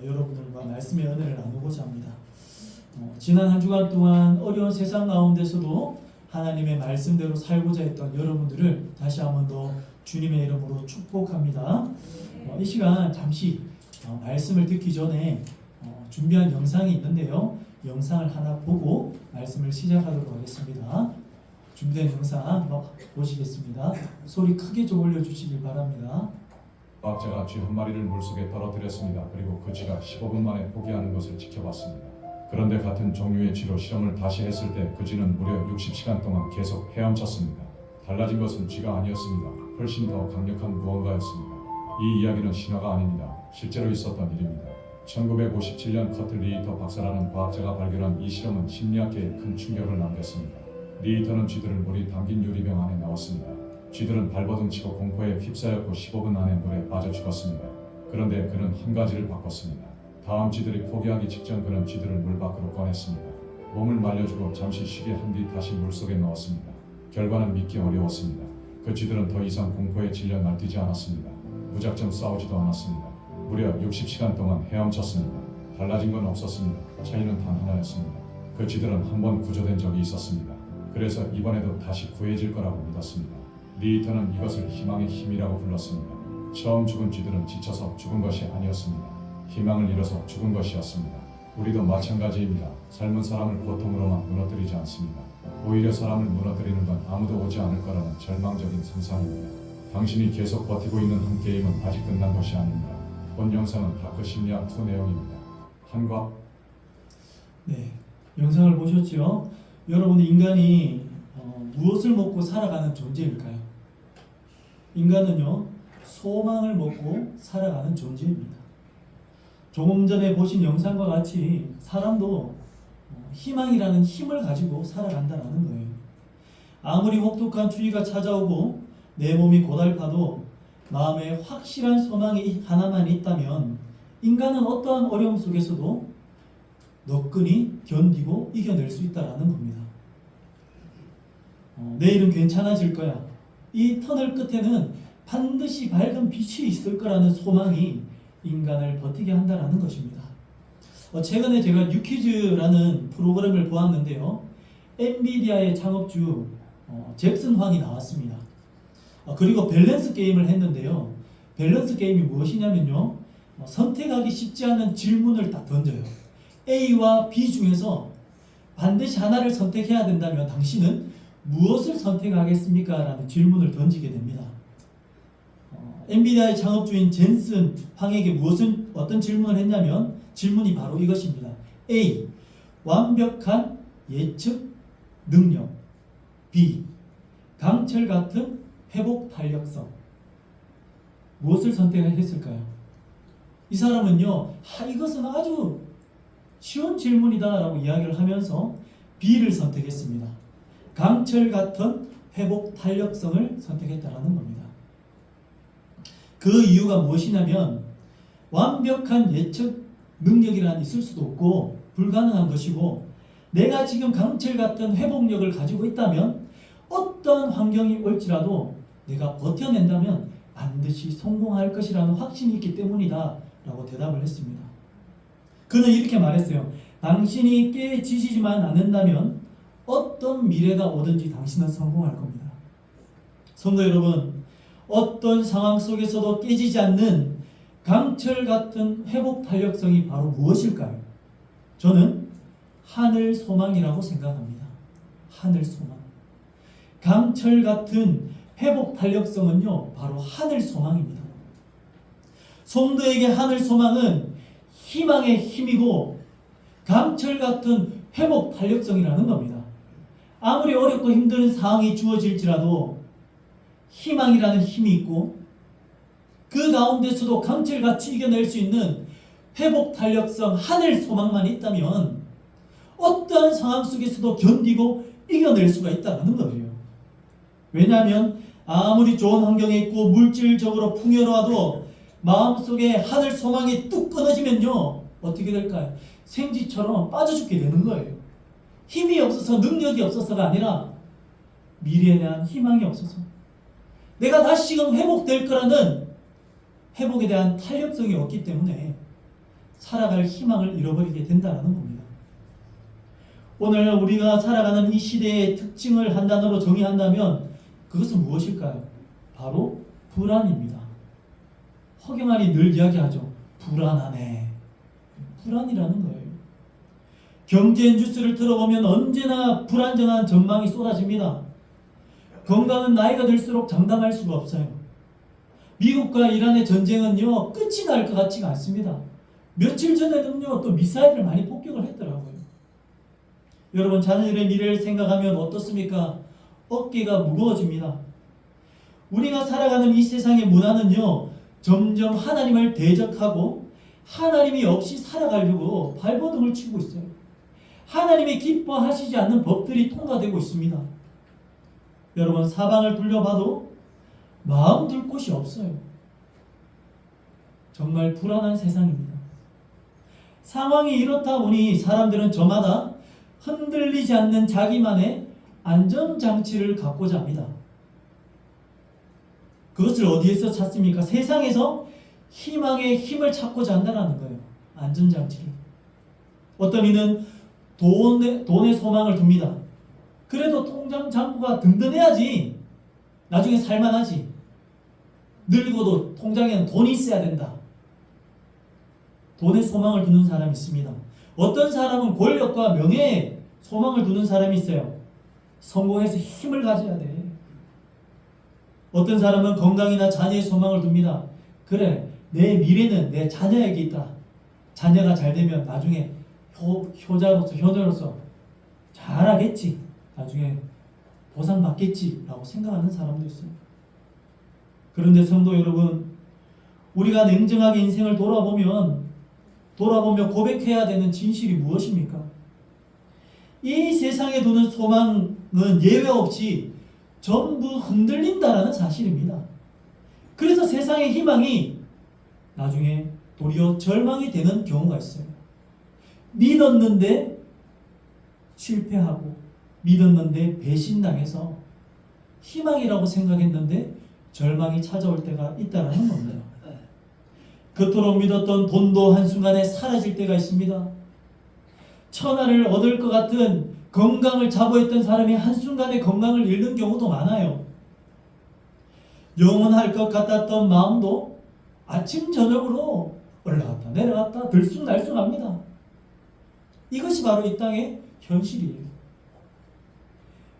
여러분들과 말씀의 은혜를 나누고자 합니다. 지난 한 주간 동안 어려운 세상 가운데서도 하나님의 말씀대로 살고자 했던 여러분들을 다시 한 번 더 주님의 이름으로 축복합니다. 이 시간 잠시 말씀을 듣기 전에 준비한 영상이 있는데요. 영상을 하나 보고 말씀을 시작하도록 하겠습니다. 준비된 영상 한번 보시겠습니다. 소리 크게 좀 올려주시길 바랍니다. 과학자가 쥐 한 마리를 물속에 떨어뜨렸습니다. 그리고 그 쥐가 15분 만에 포기하는 것을 지켜봤습니다. 그런데 같은 종류의 쥐로 실험을 다시 했을 때 그 쥐는 무려 60시간 동안 계속 헤엄쳤습니다. 달라진 것은 쥐가 아니었습니다. 훨씬 더 강력한 무언가였습니다. 이 이야기는 신화가 아닙니다. 실제로 있었던 일입니다. 1957년 커틀 리히터 박사라는 과학자가 발견한 이 실험은 심리학계에 큰 충격을 남겼습니다. 리히터는 쥐들을 물이 담긴 유리병 안에 넣었습니다. 쥐들은 발버둥 치고 공포에 휩싸였고 15분 안에 물에 빠져 죽었습니다. 그런데 그는 한 가지를 바꿨습니다. 다음 쥐들이 포기하기 직전 그는 쥐들을 물 밖으로 꺼냈습니다. 몸을 말려주고 잠시 쉬게 한 뒤 다시 물속에 넣었습니다. 결과는 믿기 어려웠습니다. 그 쥐들은 더 이상 공포에 질려 날뛰지 않았습니다. 무작정 싸우지도 않았습니다. 무려 60시간 동안 헤엄쳤습니다. 달라진 건 없었습니다. 차이는 단 하나였습니다. 그 쥐들은 한 번 구조된 적이 있었습니다. 그래서 이번에도 다시 구해질 거라고 믿었습니다. 리히터는 이것을 희망의 힘이라고 불렀습니다. 처음 죽은 쥐들은 지쳐서 죽은 것이 아니었습니다. 희망을 잃어서 죽은 것이었습니다. 우리도 마찬가지입니다. 삶은 사람을 고통으로만 무너뜨리지 않습니다. 오히려 사람을 무너뜨리는 건 아무도 오지 않을 거라는 절망적인 상상입니다. 당신이 계속 버티고 있는 한 게임은 아직 끝난 것이 아닙니다. 본 영상은 다크 심리학 2 내용입니다. 한과 네, 영상을 보셨죠? 여러분, 인간이 무엇을 먹고 살아가는 존재일까요? 인간은요, 소망을 먹고 살아가는 존재입니다. 조금 전에 보신 영상과 같이 사람도 희망이라는 힘을 가지고 살아간다는 거예요. 아무리 혹독한 추위가 찾아오고 내 몸이 고달파도 마음에 확실한 소망이 하나만 있다면 인간은 어떠한 어려움 속에서도 너끈히 견디고 이겨낼 수 있다는 겁니다. 내일은 괜찮아질 거야. 이 터널 끝에는 반드시 밝은 빛이 있을 거라는 소망이 인간을 버티게 한다는 것입니다. 최근에 제가 뉴퀴즈라는 프로그램을 보았는데요. 엔비디아의 창업주 잭슨 황이 나왔습니다. 그리고 밸런스 게임을 했는데요. 밸런스 게임이 무엇이냐면요. 선택하기 쉽지 않은 질문을 딱 던져요. A와 B 중에서 반드시 하나를 선택해야 된다면 당신은 무엇을 선택하겠습니까? 라는 질문을 던지게 됩니다. 엔비디아의 창업주인 젠슨 황에게 어떤 질문을 했냐면 질문이 바로 이것입니다. A. 완벽한 예측 능력. B. 강철 같은 회복 탄력성. 무엇을 선택했을까요? 이 사람은요, 이것은 아주 쉬운 질문이다 라고 이야기를 하면서 B를 선택했습니다. 강철 같은 회복 탄력성을 선택했다라는 겁니다. 그 이유가 무엇이냐면 완벽한 예측 능력이란 있을 수도 없고 불가능한 것이고 내가 지금 강철 같은 회복력을 가지고 있다면 어떤 환경이 올지라도 내가 버텨낸다면 반드시 성공할 것이라는 확신이 있기 때문이다 라고 대답을 했습니다. 그는 이렇게 말했어요. 당신이 깨지지만 않는다면 어떤 미래가 오든지 당신은 성공할 겁니다. 성도 여러분, 어떤 상황 속에서도 깨지지 않는 강철 같은 회복 탄력성이 바로 무엇일까요? 저는 하늘 소망이라고 생각합니다. 하늘 소망. 강철 같은 회복 탄력성은요, 바로 하늘 소망입니다. 성도에게 하늘 소망은 희망의 힘이고 강철 같은 회복 탄력성이라는 겁니다. 아무리 어렵고 힘든 상황이 주어질지라도 희망이라는 힘이 있고 그 가운데서도 강철같이 이겨낼 수 있는 회복 탄력성, 하늘 소망만 있다면 어떠한 상황 속에서도 견디고 이겨낼 수가 있다는 거예요. 왜냐하면 아무리 좋은 환경에 있고 물질적으로 풍요로워도 마음속에 하늘 소망이 뚝 끊어지면요, 어떻게 될까요? 생쥐처럼 빠져 죽게 되는 거예요. 힘이 없어서, 능력이 없어서가 아니라 미래에 대한 희망이 없어서 내가 다시금 회복될 거라는 회복에 대한 탄력성이 없기 때문에 살아갈 희망을 잃어버리게 된다는 겁니다. 오늘 우리가 살아가는 이 시대의 특징을 한 단어로 정의한다면 그것은 무엇일까요? 바로 불안입니다. 허경환이 늘 이야기하죠. 불안하네. 불안이라는 거예요. 경제 뉴스를 들어보면 언제나 불안정한 전망이 쏟아집니다. 건강은 나이가 들수록 장담할 수가 없어요. 미국과 이란의 전쟁은요, 끝이 날 것 같지가 않습니다. 며칠 전에는요, 또 미사일을 많이 폭격을 했더라고요. 여러분, 자녀들의 미래를 생각하면 어떻습니까? 어깨가 무거워집니다. 우리가 살아가는 이 세상의 문화는요, 점점 하나님을 대적하고 하나님이 없이 살아가려고 발버둥을 치고 있어요. 하나님이 기뻐하시지 않는 법들이 통과되고 있습니다. 여러분, 사방을 둘러봐도 마음 둘 곳이 없어요. 정말 불안한 세상입니다. 상황이 이렇다 보니 사람들은 저마다 흔들리지 않는 자기만의 안전장치를 갖고자 합니다. 그것을 어디에서 찾습니까? 세상에서 희망의 힘을 찾고자 한다는 거예요. 안전장치를. 어떤 이는 돈에 소망을 둡니다. 그래도 통장 잔고가 든든해야지 나중에 살만하지. 늙어도 통장에는 돈이 있어야 된다. 돈에 소망을 두는 사람이 있습니다. 어떤 사람은 권력과 명예에 소망을 두는 사람이 있어요. 성공해서 힘을 가져야 돼. 어떤 사람은 건강이나 자녀의 소망을 둡니다. 그래, 내 미래는 내 자녀에게 있다. 자녀가 잘 되면 나중에 효자로서 잘하겠지. 나중에 보상받겠지 라고 생각하는 사람도 있어요. 그런데 성도 여러분, 우리가 냉정하게 인생을 돌아보며 고백해야 되는 진실이 무엇입니까? 이 세상에 두는 소망은 예외 없이 전부 흔들린다라는 사실입니다. 그래서 세상의 희망이 나중에 도리어 절망이 되는 경우가 있어요. 믿었는데 실패하고 믿었는데 배신당해서 희망이라고 생각했는데 절망이 찾아올 때가 있다는 겁니다. 그토록 믿었던 돈도 한순간에 사라질 때가 있습니다. 천하를 얻을 것 같은 건강을 자부했던 사람이 한순간에 건강을 잃는 경우도 많아요. 영원할 것 같았던 마음도 아침 저녁으로 올라갔다 내려갔다 들쑥날쑥합니다. 이것이 바로 이 땅의 현실이에요.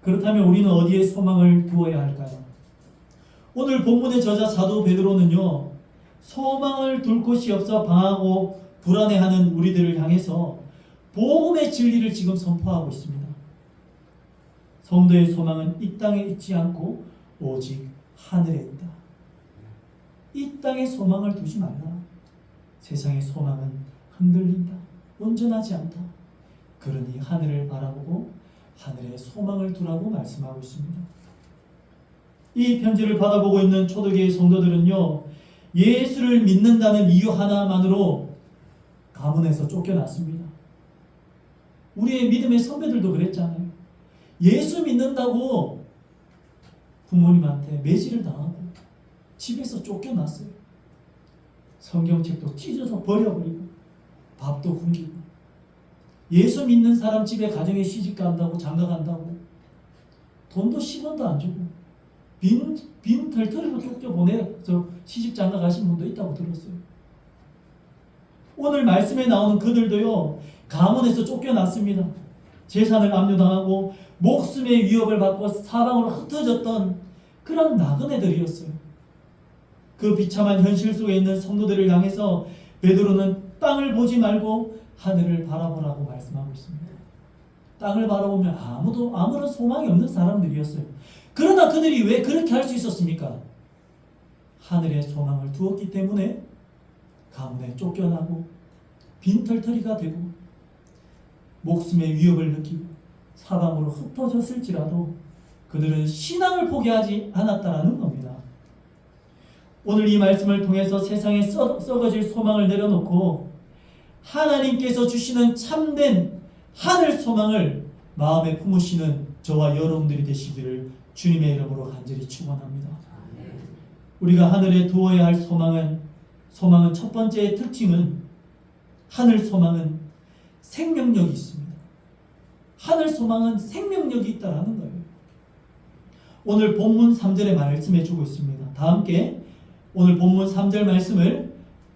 그렇다면 우리는 어디에 소망을 두어야 할까요? 오늘 본문의 저자 사도 베드로는요, 소망을 둘 곳이 없어 방황하고 불안해하는 우리들을 향해서 복음의 진리를 지금 선포하고 있습니다. 성도의 소망은 이 땅에 있지 않고 오직 하늘에 있다. 이 땅에 소망을 두지 말라. 세상의 소망은 흔들린다. 온전하지 않다. 그러니 하늘을 바라보고 하늘에 소망을 두라고 말씀하고 있습니다. 이 편지를 받아보고 있는 초대교회 성도들은요, 예수를 믿는다는 이유 하나만으로 가문에서 쫓겨났습니다. 우리의 믿음의 선배들도 그랬잖아요. 예수 믿는다고 부모님한테 매질을 당하고 집에서 쫓겨났어요. 성경책도 찢어서 버려버리고 밥도 굶기고, 예수 믿는 사람 집에 가정에 시집 간다고 장가 간다고 돈도 10원도 안 주고 빈 털털이로 쫓겨보내서 시집 장가 가신 분도 있다고 들었어요. 오늘 말씀에 나오는 그들도요, 가문에서 쫓겨났습니다. 재산을 압류당하고 목숨의 위협을 받고 사방으로 흩어졌던 그런 나그네들이었어요. 그 비참한 현실 속에 있는 성도들을 향해서 베드로는 땅을 보지 말고 하늘을 바라보라고 말씀하고 있습니다. 땅을 바라보면 아무런 소망이 없는 사람들이었어요. 그러나 그들이 왜 그렇게 할 수 있었습니까? 하늘에 소망을 두었기 때문에 가문에 쫓겨나고 빈털터리가 되고 목숨의 위협을 느끼고 사방으로 흩어졌을지라도 그들은 신앙을 포기하지 않았다는 겁니다. 오늘 이 말씀을 통해서 세상에 썩어질 소망을 내려놓고 하나님께서 주시는 참된 하늘 소망을 마음에 품으시는 저와 여러분들이 되시기를 주님의 이름으로 간절히 축원합니다. 우리가 하늘에 두어야 할 소망은 첫 번째 특징은 하늘 소망은 생명력이 있습니다. 하늘 소망은 생명력이 있다라는 거예요. 오늘 본문 3절의 말씀해 주고 있습니다. 다 함께 오늘 본문 3절 말씀을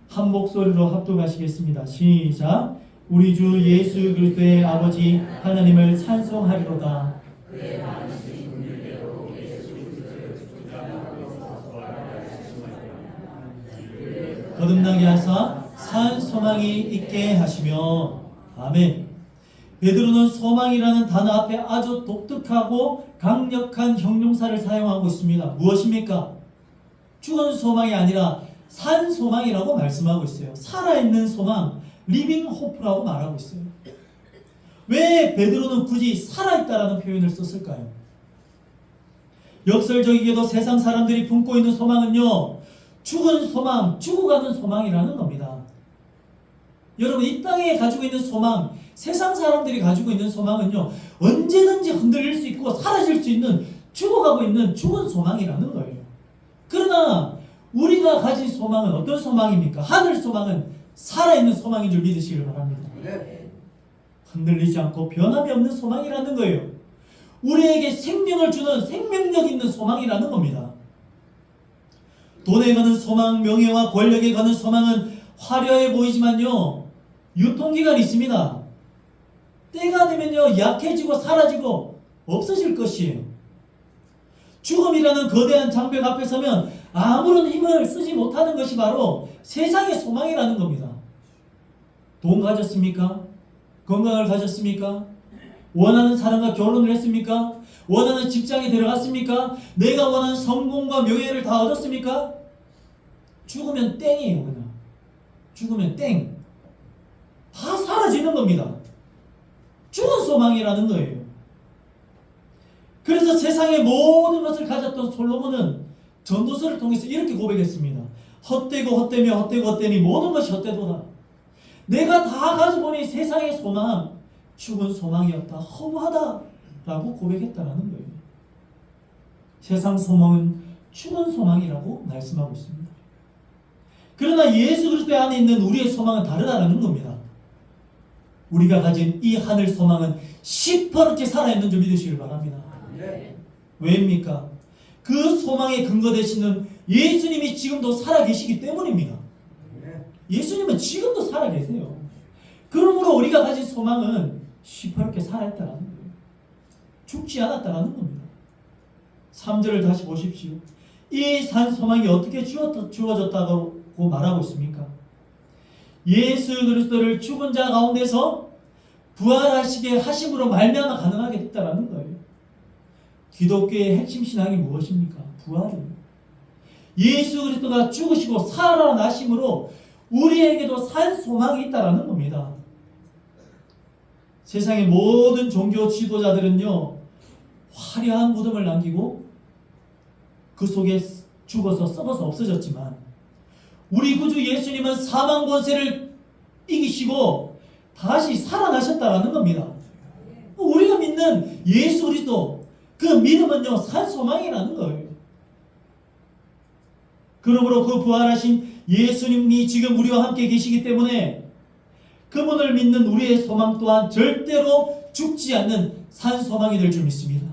한 목소리로 합독하시겠습니다. 시작. 우리 주 예수 그리스도의 아버지 하나님을 찬송하리로다. 거듭나게 하사 산 소망이 있게 하시며. 아멘. 베드로는 소망이라는 단어 앞에 아주 독특하고 강력한 형용사를 사용하고 있습니다. 무엇입니까? 죽은 소망이 아니라 산 소망이라고 말씀하고 있어요. 살아있는 소망, 리빙 호프라고 말하고 있어요. 왜 베드로는 굳이 살아있다라는 표현을 썼을까요? 역설적이게도 세상 사람들이 품고 있는 소망은요, 죽은 소망, 죽어가는 소망이라는 겁니다. 여러분, 이 땅에 가지고 있는 소망, 세상 사람들이 가지고 있는 소망은요, 언제든지 흔들릴 수 있고 사라질 수 있는, 죽어가고 있는 죽은 소망이라는 거예요. 그러나 우리가 가진 소망은 어떤 소망입니까? 하늘 소망은 살아있는 소망인 줄 믿으시길 바랍니다. 흔들리지 않고 변함이 없는 소망이라는 거예요. 우리에게 생명을 주는 생명력 있는 소망이라는 겁니다. 돈에 거는 소망, 명예와 권력에 거는 소망은 화려해 보이지만요, 유통기간이 있습니다. 때가 되면요, 약해지고 사라지고 없어질 것이에요. 죽음이라는 거대한 장벽 앞에 서면 아무런 힘을 쓰지 못하는 것이 바로 세상의 소망이라는 겁니다. 돈 가졌습니까? 건강을 가졌습니까? 원하는 사람과 결혼을 했습니까? 원하는 직장에 들어갔습니까? 내가 원하는 성공과 명예를 다 얻었습니까? 죽으면 땡이에요. 그냥 죽으면 땡. 다 사라지는 겁니다. 죽은 소망이라는 거예요. 그래서 세상의 모든 것을 가졌던 솔로몬은 전도서를 통해서 이렇게 고백했습니다. 헛되고 헛되며 헛되고 헛되니 모든 것이 헛되도다. 내가 다 가져보니 세상의 소망, 죽은 소망이었다. 허무하다. 라고 고백했다라는 거예요. 세상 소망은 죽은 소망이라고 말씀하고 있습니다. 그러나 예수 그리스도 안에 있는 우리의 소망은 다르다는 겁니다. 우리가 가진 이 하늘 소망은 시퍼렇게 살아있는 줄 믿으시길 바랍니다. 왜입니까? 그 소망의 근거 되시는 예수님이 지금도 살아계시기 때문입니다. 예수님은 지금도 살아계세요. 그러므로 우리가 가진 소망은 시퍼렇게 살아있다는 거예요. 죽지 않았다는 겁니다. 3절을 다시 보십시오. 이 산 소망이 어떻게 주어졌다고 말하고 있습니까? 예수 그리스도를 죽은 자 가운데서 부활하시게 하심으로 말미암아 가능하게 됐다는 거예요. 기독교의 핵심 신앙이 무엇입니까? 부활이에요. 예수 그리스도가 죽으시고 살아나심으로 우리에게도 산 소망이 있다는 겁니다. 세상의 모든 종교 지도자들은요, 화려한 무덤을 남기고 그 속에 죽어서 썩어서 없어졌지만, 우리 구주 예수님은 사망 권세를 이기시고 다시 살아나셨다는 겁니다. 우리가 믿는 예수 그리스도, 그 믿음은요, 산 소망이라는 거예요. 그러므로 그 부활하신 예수님이 지금 우리와 함께 계시기 때문에 그분을 믿는 우리의 소망 또한 절대로 죽지 않는 산 소망이 될 줄 믿습니다.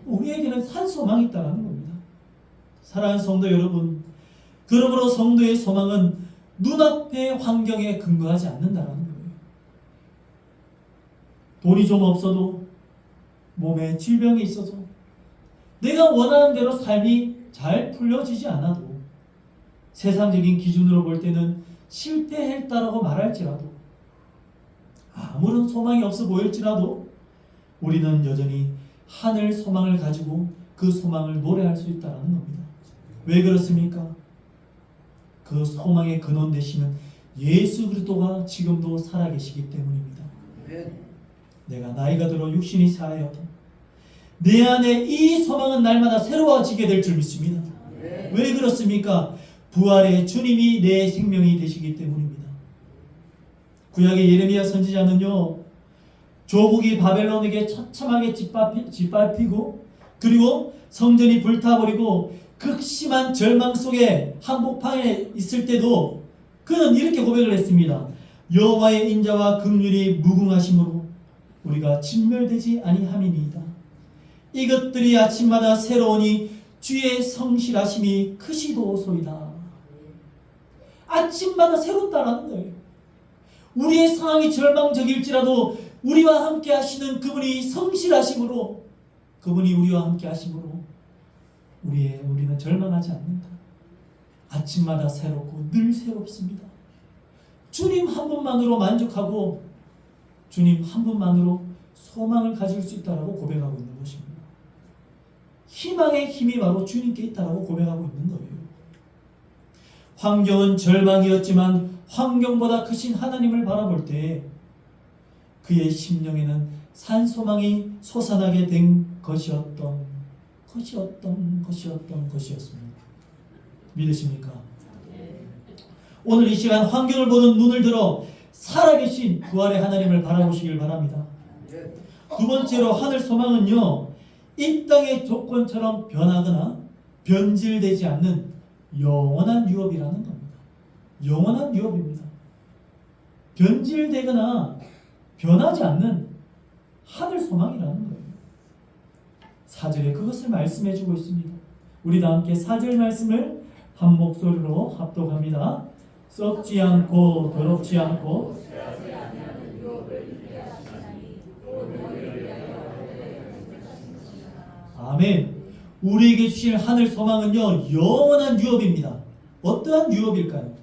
우리에게는 산 소망이 있다는 겁니다. 사랑하는 성도 여러분, 그러므로 성도의 소망은 눈앞의 환경에 근거하지 않는다는 거예요. 돈이 좀 없어도, 몸에 질병이 있어서, 내가 원하는 대로 삶이 잘 풀려지지 않아도, 세상적인 기준으로 볼 때는 실패했다라고 말할지라도, 아무런 소망이 없어 보일지라도 우리는 여전히 하늘 소망을 가지고 그 소망을 노래할 수 있다는 겁니다. 왜 그렇습니까? 그 소망의 근원 되시는 예수 그리스도가 지금도 살아계시기 때문입니다. 내가 나이가 들어 육신이 사하여도 내 안에 이 소망은 날마다 새로워지게 될 줄 믿습니다. 왜 그렇습니까? 부활의 주님이 내 생명이 되시기 때문입니다. 구약의 예레미야 선지자는요, 조국이 바벨론에게 처참하게 짓밟히고 그리고 성전이 불타버리고 극심한 절망 속에 한복판에 있을 때도 그는 이렇게 고백을 했습니다. 여호와의 인자와 긍휼이 무궁하심으로 우리가 진멸되지 아니함이니이다. 이것들이 아침마다 새로우니 주의 성실하심이 크시도소이다. 아침마다 새롭다라는 거예요. 우리의 상황이 절망적일지라도 우리와 함께 하시는 그분이 성실하심으로, 그분이 우리와 함께 하심으로 우리는 절망하지 않는다. 아침마다 새롭고 늘 새롭습니다. 주님 한 분만으로 만족하고 주님 한 분만으로 소망을 가질 수 있다라고 고백하고 있는 것입니다. 희망의 힘이 바로 주님께 있다라고 고백하고 있는 거예요. 환경은 절망이었지만 환경보다 크신 하나님을 바라볼 때 그의 심령에는 산소망이 솟아나게 된 것이었습니다. 믿으십니까? 오늘 이 시간 환경을 보는 눈을 들어 살아계신 부활의 하나님을 바라보시길 바랍니다. 두 번째로 하늘 소망은요, 이 땅의 조건처럼 변하거나 변질되지 않는 영원한 유업이라는 겁니다. 영원한 유업입니다. 변질되거나 변하지 않는 하늘 소망이라는 거예요. 4절에 그것을 말씀해주고 있습니다. 우리 다 함께 4절 말씀을 한 목소리로 합독합니다. 썩지 않고 더럽지 않고 아멘. 우리에게 주실 하늘 소망은요, 영원한 유업입니다. 어떠한 유업일까요?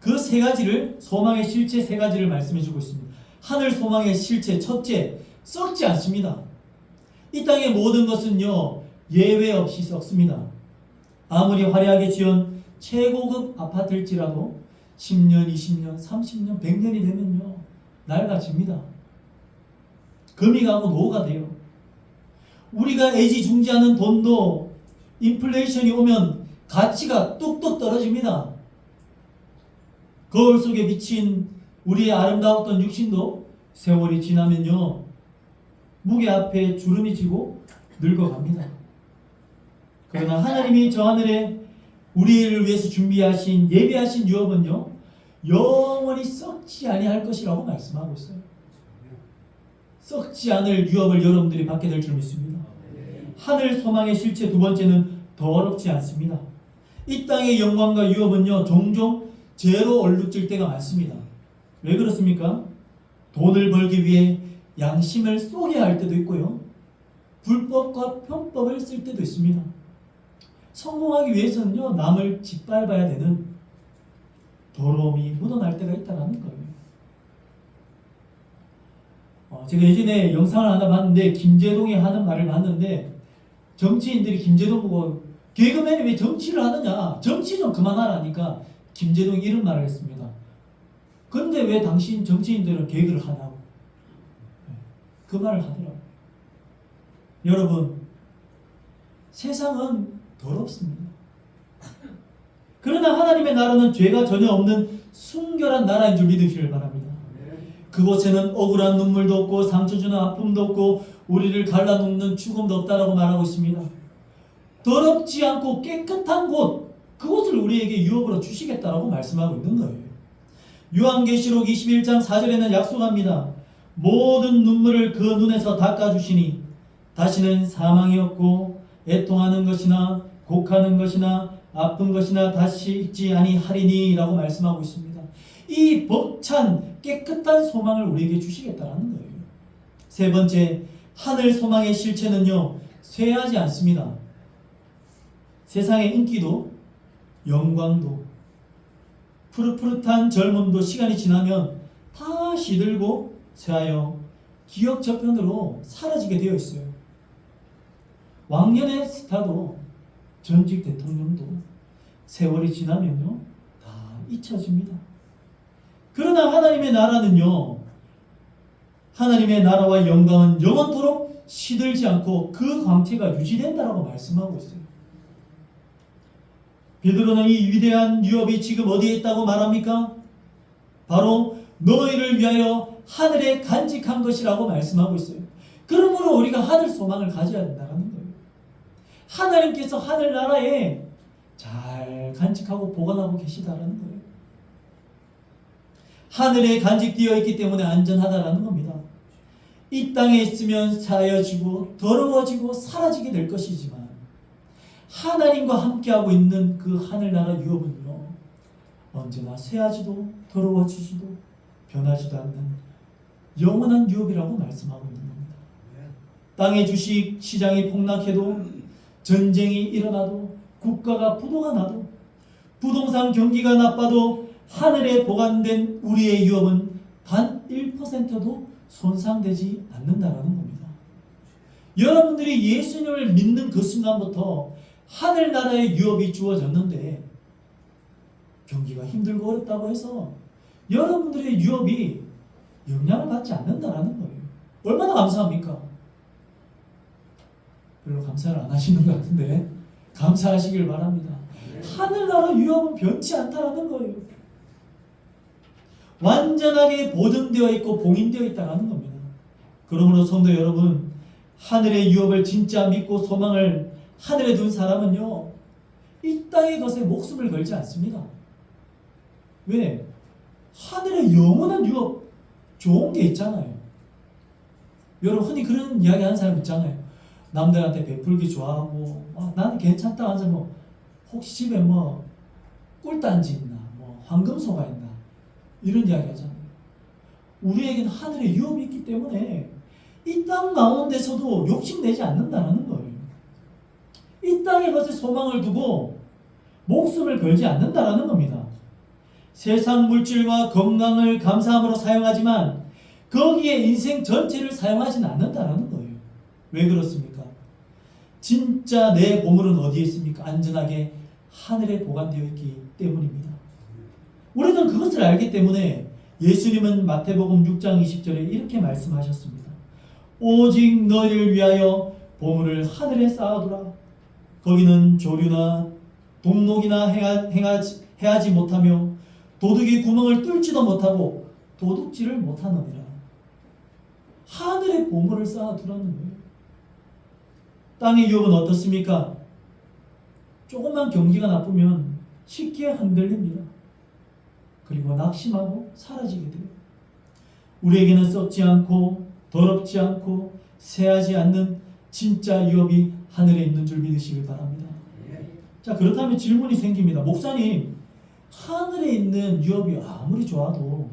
그 세 가지를, 소망의 실체 세 가지를 말씀해주고 있습니다. 하늘 소망의 실체 첫째, 썩지 않습니다. 이 땅의 모든 것은요, 예외 없이 썩습니다. 아무리 화려하게 지은 최고급 아파트일지라도 10년, 20년, 30년, 100년이 되면요, 낡아집니다. 금이 가고 노후가 돼요. 우리가 애지중지하는 돈도 인플레이션이 오면 가치가 뚝뚝 떨어집니다. 거울 속에 비친 우리의 아름다웠던 육신도 세월이 지나면요, 무게 앞에 주름이 지고 늙어갑니다. 그러나 하나님이 저 하늘에 우리를 위해서 준비하신 예비하신 유업은요, 영원히 썩지 아니할 것이라고 말씀하고 있어요. 썩지 않을 유업을 여러분들이 받게 될 줄 믿습니다. 하늘 소망의 실체 두 번째는 더럽지 않습니다. 이 땅의 영광과 유업은요, 종종 죄로 얼룩질 때가 많습니다. 왜 그렇습니까? 돈을 벌기 위해 양심을 쏘게 할 때도 있고요, 불법과 편법을 쓸 때도 있습니다. 성공하기 위해서는요, 남을 짓밟아야 되는 더러움이 묻어날 때가 있다는 거예요. 제가 예전에 영상을 하나 봤는데, 김제동이 하는 말을 봤는데, 정치인들이 김제동 보고 개그맨이 왜 정치를 하느냐, 정치 좀 그만하라니까 김제동이 이런 말을 했습니다. 근데 왜 당신 정치인들은 개그를 하냐고. 그 말을 하더라고요. 여러분, 세상은 더럽습니다. 그러나 하나님의 나라는 죄가 전혀 없는 순결한 나라인 줄 믿으시길 바랍니다. 그곳에는 억울한 눈물도 없고 상처 주는 아픔도 없고 우리를 갈라놓는 죽음도 없다라고 말하고 있습니다. 더럽지 않고 깨끗한 곳, 그곳을 우리에게 유업으로 주시겠다라고 말씀하고 있는 거예요. 요한계시록 21장 4절에는 약속합니다. 모든 눈물을 그 눈에서 닦아주시니 다시는 사망이 없고 애통하는 것이나 곡하는 것이나 아픈 것이나 다시 있지 아니하리니 라고 말씀하고 있습니다. 이 벅찬 깨끗한 소망을 우리에게 주시겠다는 거예요. 세 번째, 하늘 소망의 실체는요, 쇠하지 않습니다. 세상의 인기도 영광도 푸릇푸릇한 젊음도 시간이 지나면 다 시들고 쇠하여 기억 저편으로 사라지게 되어 있어요. 왕년의 스타도 전직 대통령도 세월이 지나면요, 다 잊혀집니다. 그러나 하나님의 나라는요, 하나님의 나라와 영광은 영원토록 시들지 않고 그 광채가 유지된다라고 말씀하고 있어요. 베드로는 이 위대한 유업이 지금 어디에 있다고 말합니까? 바로 너희를 위하여 하늘에 간직한 것이라고 말씀하고 있어요. 그러므로 우리가 하늘 소망을 가져야 된다는 거예요. 하나님께서 하늘나라에 잘 간직하고 보관하고 계시다는 거예요. 하늘에 간직되어 있기 때문에 안전하다라는 겁니다. 이 땅에 있으면 사여지고 더러워지고 사라지게 될 것이지만 하나님과 함께하고 있는 그 하늘나라 유업은요, 언제나 쇠하지도 더러워지지도 변하지도 않는 영원한 유업이라고 말씀하고 있는 겁니다. 땅의 주식 시장이 폭락해도, 전쟁이 일어나도, 국가가 부도가 나도, 부동산 경기가 나빠도 하늘에 보관된 우리의 유업은 단 1%도 손상되지 않는다라는 겁니다. 여러분들이 예수님을 믿는 그 순간부터 하늘나라의 유업이 주어졌는데, 경기가 힘들고 어렵다고 해서 여러분들의 유업이 영향을 받지 않는다라는 거예요. 얼마나 감사합니까? 별로 감사를 안 하시는 것 같은데 감사하시길 바랍니다. 하늘나라 유업은 변치 않다라는 거예요. 완전하게 보존되어 있고 봉인되어 있다는 겁니다. 그러므로 성도 여러분, 하늘의 유업을 진짜 믿고 소망을 하늘에 둔 사람은요, 이 땅의 것에 목숨을 걸지 않습니다. 왜? 하늘의 영원한 유업, 좋은 게 있잖아요. 여러분 흔히 그런 이야기 하는 사람 있잖아요. 남들한테 베풀기 좋아하고, 나는 괜찮다 하면서 혹시 집에 꿀단지 있나, 황금소가 있나, 이런 이야기 하잖아요. 우리에게는 하늘의 유업이 있기 때문에 이 땅 나오는 데서도 욕심내지 않는다는 거예요. 이 땅의 것에 소망을 두고 목숨을 걸지 않는다는 겁니다. 세상 물질과 건강을 감사함으로 사용하지만 거기에 인생 전체를 사용하지는 않는다는 거예요. 왜 그렇습니까? 진짜 내 보물은 어디에 있습니까? 안전하게 하늘에 보관되어 있기 때문입니다. 우리는 그것을 알기 때문에 예수님은 마태복음 6장 20절에 이렇게 말씀하셨습니다. 오직 너희를 위하여 보물을 하늘에 쌓아두라. 거기는 조류나 동록이나 행하지 못하며 도둑이 구멍을 뚫지도 못하고 도둑질을 못하느니라. 하늘에 보물을 쌓아두라는 거예요. 땅의 유업은 어떻습니까? 조금만 경기가 나쁘면 쉽게 흔들립니다. 그리고 낙심하고 사라지게 돼요. 우리에게는 썩지 않고 더럽지 않고 새하지 않는 진짜 유업이 하늘에 있는 줄 믿으시길 바랍니다. 자, 그렇다면 질문이 생깁니다. 목사님, 하늘에 있는 유업이 아무리 좋아도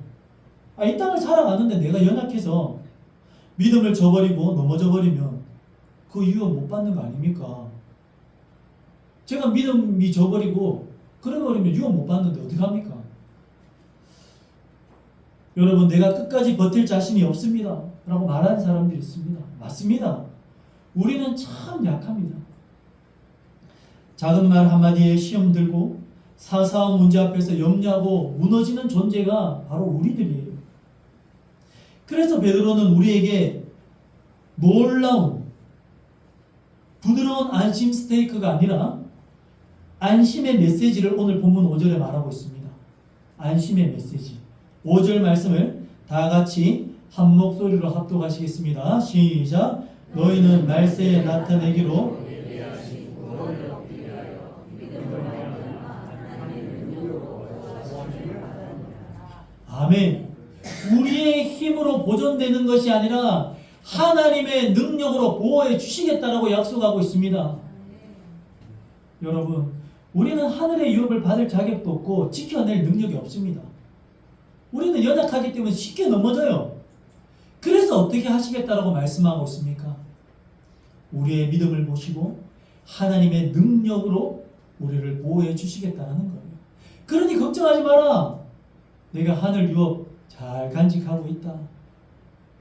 이 땅을 살아가는데 내가 연약해서 믿음을 저버리고 넘어져 버리면 그 유업 못 받는 거 아닙니까? 제가 믿음이 저버리고 그래버리면 유업 못 받는데 어떡합니까? 여러분, 내가 끝까지 버틸 자신이 없습니다 라고 말하는 사람들이 있습니다. 맞습니다. 우리는 참 약합니다. 작은 말 한마디에 시험 들고 사사한 문제 앞에서 염려하고 무너지는 존재가 바로 우리들이에요. 그래서 베드로는 우리에게 놀라운 부드러운 안심 스테이크가 아니라 안심의 메시지를 오늘 본문 5절에 말하고 있습니다. 안심의 메시지. 5절 말씀을 다 같이 한 목소리로 합독하시겠습니다. 시작. 너희는 말세에 나타내기로 아멘. 우리의 힘으로 보존되는 것이 아니라 하나님의 능력으로 보호해 주시겠다라고 약속하고 있습니다. 여러분, 우리는 하늘의 유업을 받을 자격도 없고 지켜낼 능력이 없습니다. 우리는 연약하기 때문에 쉽게 넘어져요. 그래서 어떻게 하시겠다라고 말씀하고 있습니까? 우리의 믿음을 보시고 하나님의 능력으로 우리를 보호해 주시겠다는 거예요. 그러니 걱정하지 마라. 내가 하늘 유업 잘 간직하고 있다.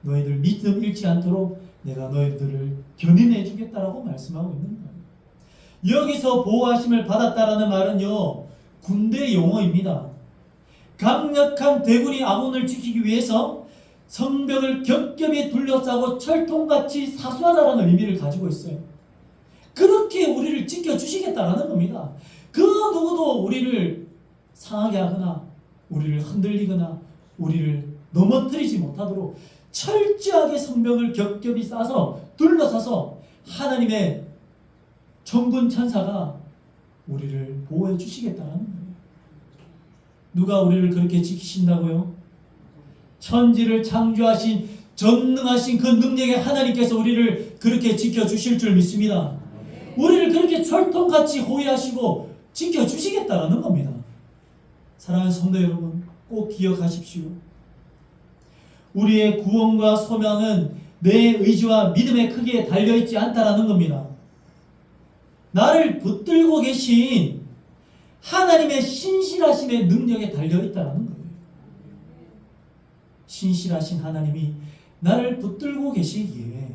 너희들 믿음 잃지 않도록 내가 너희들을 견인해 주겠다라고 말씀하고 있는 거예요. 여기서 보호하심을 받았다라는 말은요, 군대 용어입니다. 강력한 대군이 아몬을 지키기 위해서 성벽을 겹겹이 둘러싸고 철통같이 사수하다라는 의미를 가지고 있어요. 그렇게 우리를 지켜주시겠다라는 겁니다. 그 누구도 우리를 상하게 하거나 우리를 흔들리거나 우리를 넘어뜨리지 못하도록 철저하게 성벽을 겹겹이 싸서 둘러싸서 하나님의 천군 천사가 우리를 보호해 주시겠다는 거예요. 누가 우리를 그렇게 지키신다고요? 천지를 창조하신 전능하신 그 능력의 하나님께서 우리를 그렇게 지켜주실 줄 믿습니다. 우리를 그렇게 철통같이 호위하시고 지켜주시겠다라는 겁니다. 사랑하는 성도 여러분, 꼭 기억하십시오. 우리의 구원과 소망은 내 의지와 믿음의 크기에 달려있지 않다라는 겁니다. 나를 붙들고 계신 하나님의 신실하심의 능력에 달려있다라는 거예요. 신실하신 하나님이 나를 붙들고 계시기에,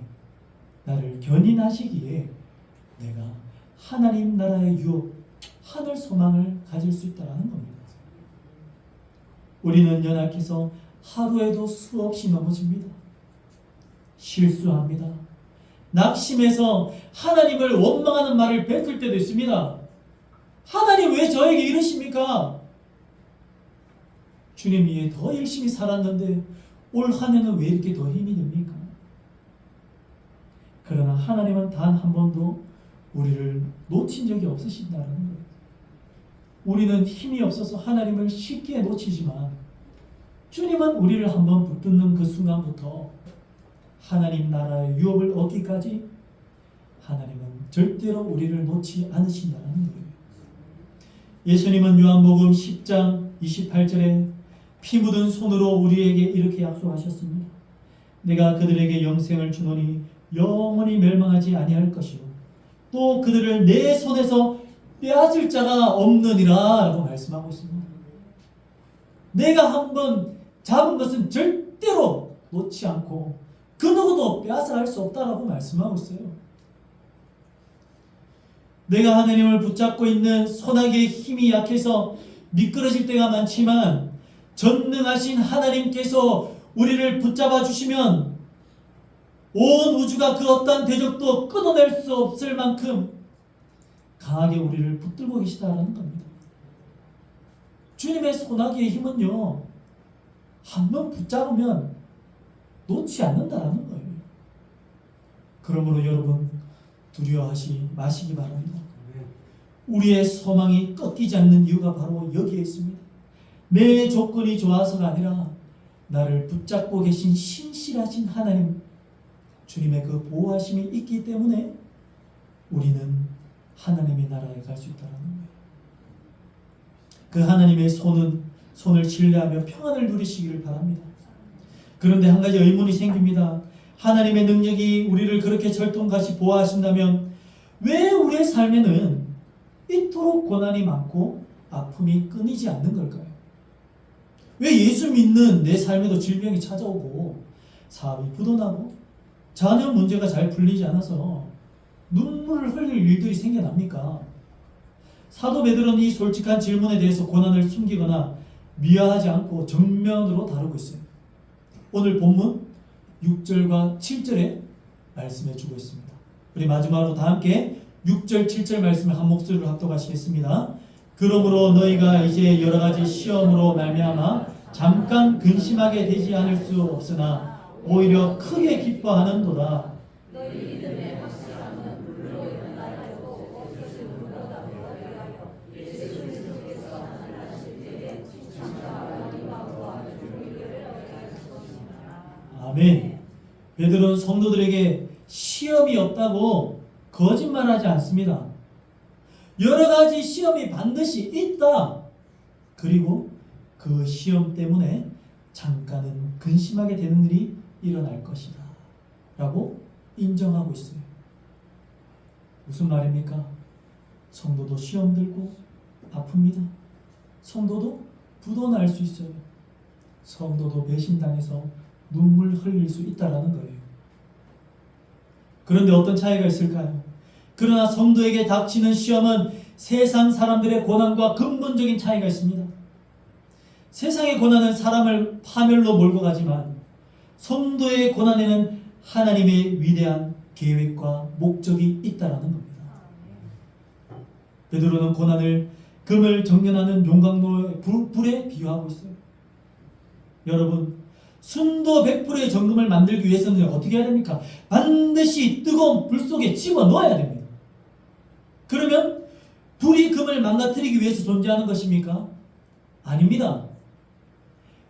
나를 견인하시기에 내가 하나님 나라의 유업, 하늘 소망을 가질 수 있다는 겁니다. 우리는 연약해서 하루에도 수없이 넘어집니다. 실수합니다. 낙심해서 하나님을 원망하는 말을 뱉을 때도 있습니다. 하나님 왜 저에게 이러십니까? 주님 위해 더 열심히 살았는데 올 한 해는 왜 이렇게 더 힘이 듭니까? 그러나 하나님은 단 한 번도 우리를 놓친 적이 없으신다는 거예요. 우리는 힘이 없어서 하나님을 쉽게 놓치지만 주님은 우리를 한번 붙드는 그 순간부터 하나님 나라의 유업을 얻기까지 하나님은 절대로 우리를 놓지 않으신다는 거예요. 예수님은 요한복음 10장 28절에 피 묻은 손으로 우리에게 이렇게 약속하셨습니다. 내가 그들에게 영생을 주노니 영원히 멸망하지 아니할 것이요 또 그들을 내 손에서 빼앗을 자가 없느니라 라고 말씀하고 있습니다. 내가 한번 잡은 것은 절대로 놓지 않고 그 누구도 빼앗아갈 수 없다라고 말씀하고 있어요. 내가 하나님을 붙잡고 있는 소나기의 힘이 약해서 미끄러질 때가 많지만 전능하신 하나님께서 우리를 붙잡아 주시면 온 우주가 그 어떠한 대적도 끊어낼 수 없을 만큼 강하게 우리를 붙들고 계시다는 겁니다. 주님의 소나기의 힘은요, 한번 붙잡으면 놓지 않는다라는 거예요. 그러므로 여러분 두려워하지 마시기 바랍니다. 우리의 소망이 꺾이지 않는 이유가 바로 여기에 있습니다. 내 조건이 좋아서가 아니라 나를 붙잡고 계신 신실하신 하나님, 주님의 그 보호하심이 있기 때문에 우리는 하나님의 나라에 갈 수 있다는 거예요. 그 하나님의 손을 신뢰하며 평안을 누리시기를 바랍니다. 그런데 한 가지 의문이 생깁니다. 하나님의 능력이 우리를 그렇게 철통같이 보호하신다면 왜 우리의 삶에는 이토록 고난이 많고 아픔이 끊이지 않는 걸까요? 왜 예수 믿는 내 삶에도 질병이 찾아오고 사업이 부도나고 자녀 문제가 잘 풀리지 않아서 눈물을 흘릴 일들이 생겨납니까? 사도 베드로는 이 솔직한 질문에 대해서 고난을 숨기거나 미화하지 않고 정면으로 다루고 있어요. 오늘 본문 6절과 7절에 말씀해 주고 있습니다. 우리 마지막으로 다 함께 6절 7절 말씀을 한 목소리로 합독하시겠습니다. 그러므로 너희가 이제 여러 가지 시험으로 말미암아 잠깐 근심하게 되지 않을 수 없으나 오히려 크게 기뻐하는도다. 아멘. 베드로는 성도들에게 시험이 없다고 거짓말하지 않습니다. 여러 가지 시험이 반드시 있다. 그리고 그 시험 때문에 잠깐은 근심하게 되는 일이 일어날 것이다 라고 인정하고 있어요. 무슨 말입니까? 성도도 시험 들고 아픕니다. 성도도 부도 날 수 있어요. 성도도 배신당해서 눈물 흘릴 수 있다라는 거예요. 그런데 어떤 차이가 있을까요? 그러나 성도에게 닥치는 시험은 세상 사람들의 고난과 근본적인 차이가 있습니다. 세상의 고난은 사람을 파멸로 몰고 가지만 성도의 고난에는 하나님의 위대한 계획과 목적이 있다라는 겁니다. 베드로는 고난을 금을 정련하는 용광로의 불에 비유하고 있어요. 여러분, 순도 100%의 정금을 만들기 위해서는 어떻게 해야 됩니까? 반드시 뜨거운 불 속에 집어넣어야 됩니다. 그러면 불이 금을 망가뜨리기 위해서 존재하는 것입니까? 아닙니다.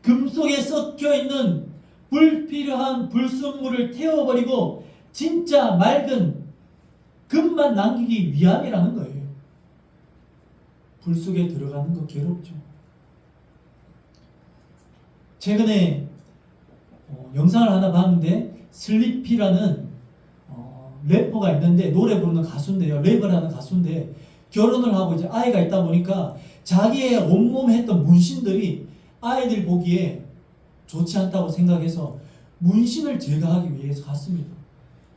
금속에 섞여 있는 불필요한 불순물을 태워버리고 진짜 맑은 금만 남기기 위함이라는 거예요. 불 속에 들어가는 거 괴롭죠. 최근에 영상을 하나 봤는데 슬리피라는 래퍼가 있는데 노래 부르는 가수인데요. 랩을 하는 가수인데 결혼을 하고 이제 아이가 있다 보니까 자기의 온몸에 했던 문신들이 아이들 보기에 좋지 않다고 생각해서 문신을 제거하기 위해서 갔습니다.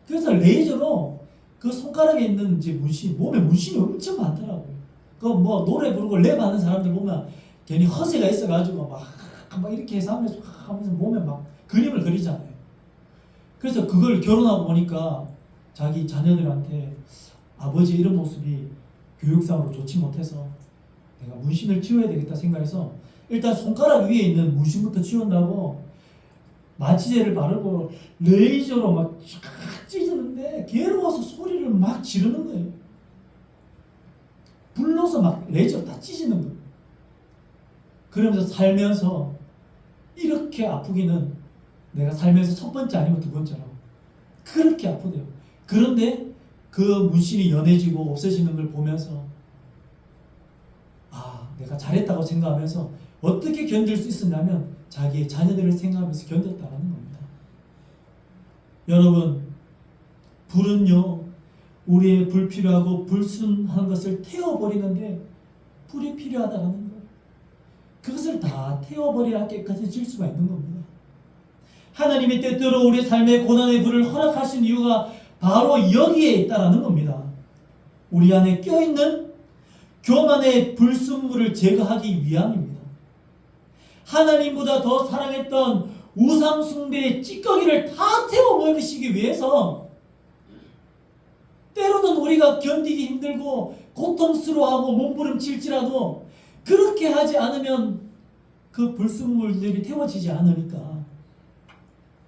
그래서 레이저로 그 손가락에 있는 이제 문신, 몸에 문신이 엄청 많더라고요. 그 뭐 노래 부르고 랩하는 사람들 보면 괜히 허세가 있어가지고 막 이렇게 해서 하면서 몸에 막 그림을 그리잖아요. 그래서 그걸 결혼하고 보니까 자기 자녀들한테 아버지 이런 모습이 교육상으로 좋지 못해서 내가 문신을 지워야 되겠다 생각해서 일단 손가락 위에 있는 문신부터 지운다고 마취제를 바르고 레이저로 막 찢었는데 괴로워서 소리를 막 지르는 거예요. 불러서 막 레이저로 다 찢는 거예요. 그러면서 살면서 이렇게 아프기는 내가 살면서 첫 번째 아니면 두 번째라고. 그렇게 아프대요. 그런데 그 문신이 연해지고 없어지는 걸 보면서 내가 잘했다고 생각하면서 어떻게 견딜 수 있었냐면 자기의 자녀들을 생각하면서 견뎠다는 겁니다. 여러분, 불은요 우리의 불필요하고 불순한 것을 태워버리는데 불이 필요하다는 거예요. 그것을 다 태워버려야 깨끗해질 수가 있는 겁니다. 하나님이 때때로 우리 삶의 고난의 불을 허락하신 이유가 바로 여기에 있다는 겁니다. 우리 안에 껴있는 교만의 불순물을 제거하기 위함입니다. 하나님보다 더 사랑했던 우상 숭배의 찌꺼기를 다 태워버리시기 위해서 때로는 우리가 견디기 힘들고 고통스러워하고 몸부림칠지라도 그렇게 하지 않으면 그 불순물들이 태워지지 않으니까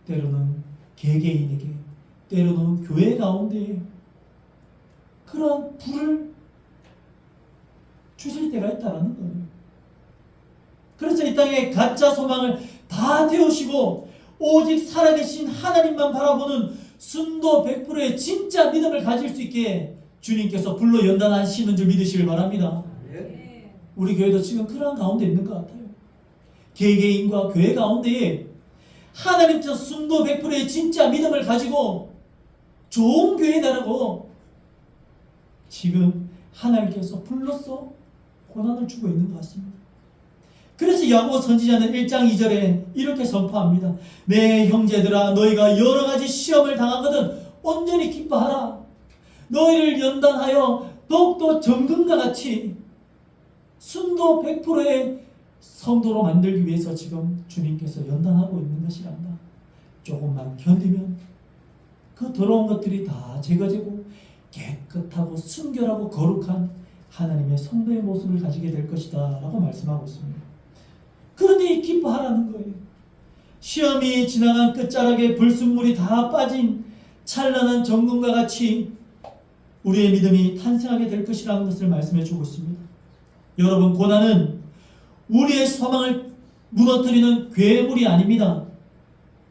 때로는 개개인에게 때로는 교회 가운데 그런 불을 주실 때가 있다는 거예요. 그래서 이 땅에 가짜 소망을 다 태우시고 오직 살아계신 하나님만 바라보는 순도 100%의 진짜 믿음을 가질 수 있게 주님께서 불로 연단하시는 줄 믿으시길 바랍니다. 우리 교회도 지금 그런 가운데 있는 것 같아요. 개개인과 교회 가운데에 하나님께서 순도 100%의 진짜 믿음을 가지고 좋은 교회다라고 지금 하나님께서 불로써 고난을 주고 있는 것 같습니다. 그래서 야고보 선지자는 1장 2절에 이렇게 선포합니다. 내 형제들아 너희가 여러 가지 시험을 당하거든 온전히 기뻐하라. 너희를 연단하여 더욱더 정금과 같이 순도 100%의 성도로 만들기 위해서 지금 주님께서 연단하고 있는 것이란다. 조금만 견디면 그 더러운 것들이 다 제거되고 깨끗하고 순결하고 거룩한 하나님의 성도의 모습을 가지게 될 것이다 라고 말씀하고 있습니다. 그러니 기뻐하라는 거예요. 시험이 지나간 끝자락에 불순물이 다 빠진 찬란한 정금과 같이 우리의 믿음이 탄생하게 될 것이라는 것을 말씀해 주고 있습니다. 여러분, 고난은 우리의 소망을 무너뜨리는 괴물이 아닙니다.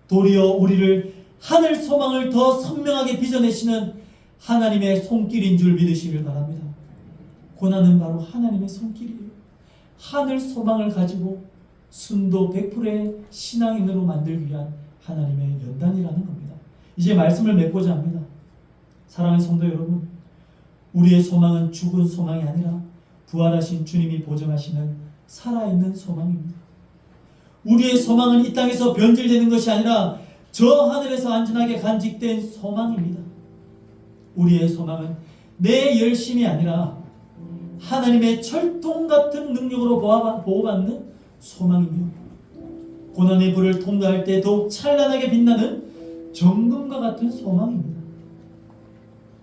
도리어 우리를 하늘 소망을 더 선명하게 빚어내시는 하나님의 손길인 줄 믿으시길 바랍니다. 고난은 바로 하나님의 손길이에요. 하늘 소망을 가지고 순도 100%의 신앙인으로 만들기 위한 하나님의 연단이라는 겁니다. 이제 말씀을 맺고자 합니다. 사랑하는 성도 여러분, 우리의 소망은 죽은 소망이 아니라 부활하신 주님이 보증하시는 살아있는 소망입니다. 우리의 소망은 이 땅에서 변질되는 것이 아니라 저 하늘에서 안전하게 간직된 소망입니다. 우리의 소망은 내 열심이 아니라 하나님의 철통 같은 능력으로 보호받는 소망이며 고난의 불을 통과할 때 더욱 찬란하게 빛나는 정금과 같은 소망입니다.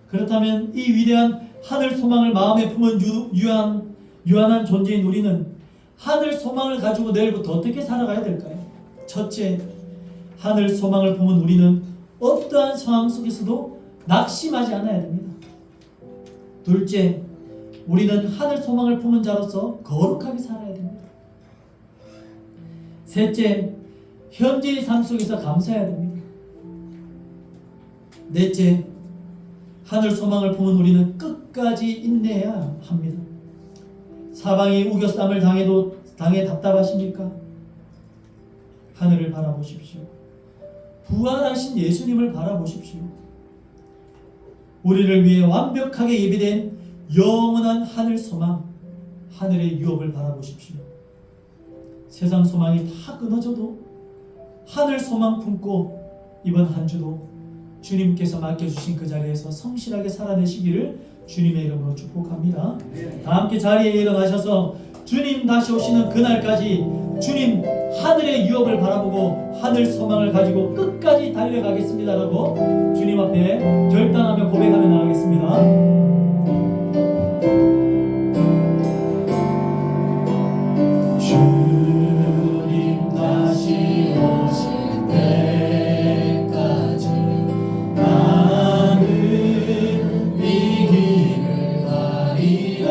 그렇다면 이 위대한 하늘 소망을 마음에 품은 유한한 존재인 우리는 하늘 소망을 가지고 내일부터 어떻게 살아가야 될까요? 첫째, 하늘 소망을 품은 우리는 어떠한 상황 속에서도 낙심하지 않아야 됩니다. 둘째, 우리는 하늘 소망을 품은 자로서 거룩하게 살아야 됩니다. 셋째, 현재의 삶 속에서 감사해야 됩니다. 넷째, 하늘 소망을 품은 우리는 끝까지 인내해야 합니다. 사방이 우겨쌈을 당해 답답하십니까? 하늘을 바라보십시오. 부활하신 예수님을 바라보십시오. 우리를 위해 완벽하게 예비된 영원한 하늘 소망, 하늘의 유업을 바라보십시오. 세상 소망이 다 끊어져도 하늘 소망 품고 이번 한 주도 주님께서 맡겨주신 그 자리에서 성실하게 살아내시기를 주님의 이름으로 축복합니다. 다 함께 자리에 일어나셔서 주님 다시 오시는 그날까지 주님 하늘의 유업을 바라보고 하늘 소망을 가지고 끝까지 달려가겠습니다라고 주님 앞에 결단하며 고백하며 나가겠습니다. 주님 다시 오실 때까지 나는 이 길을 가리라.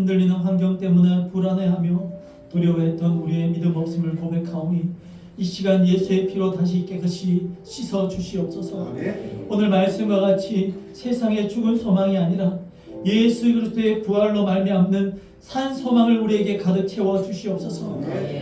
흔들리는 환경 때문에 불안해하며 두려워했던 우리의 믿음 없음을 고백하오니 이 시간 예수의 피로 다시 깨끗이 씻어 주시옵소서. 오늘 말씀과 같이 세상에 죽은 소망이 아니라 예수 그리스도의 부활로 말미암는 산 소망을 우리에게 가득 채워 주시옵소서.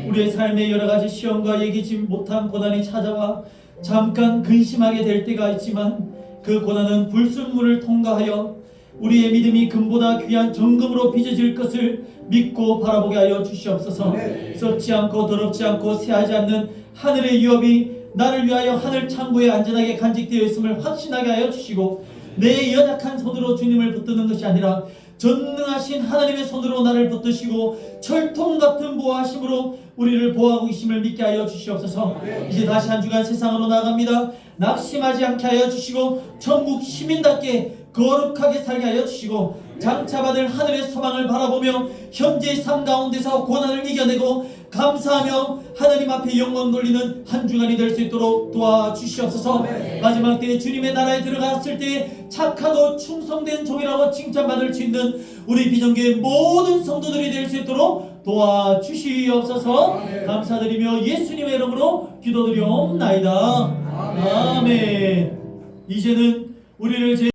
우리의 삶에 여러 가지 시험과 예기치 못한 고난이 찾아와 잠깐 근심하게 될 때가 있지만 그 고난은 불순물을 통과하여 우리의 믿음이 금보다 귀한 정금으로 빚어질 것을 믿고 바라보게 하여 주시옵소서. 썩지 않고 더럽지 않고 쇠하지 않는 하늘의 유업이 나를 위하여 하늘 창고에 안전하게 간직되어 있음을 확신하게 하여 주시고 내 연약한 손으로 주님을 붙드는 것이 아니라 전능하신 하나님의 손으로 나를 붙드시고 철통 같은 보호하심으로 우리를 보호하고 계심을 믿게 하여 주시옵소서. 이제 다시 한 주간 세상으로 나갑니다. 낙심하지 않게 하여 주시고 천국 시민답게 거룩하게 살게 하여 주시고 장차받을 하늘의 소망을 바라보며 현재의 삶 가운데서 고난을 이겨내고 감사하며 하나님 앞에 영광 돌리는 한 주간이 될 수 있도록 도와주시옵소서. 마지막 때에 주님의 나라에 들어갔을 때 착하고 충성된 종이라고 칭찬받을 수 있는 우리 비전교회 모든 성도들이 될 수 있도록 도와주시옵소서. 감사드리며 예수님의 이름으로 기도드리옵나이다. 아멘. 이제는 우리를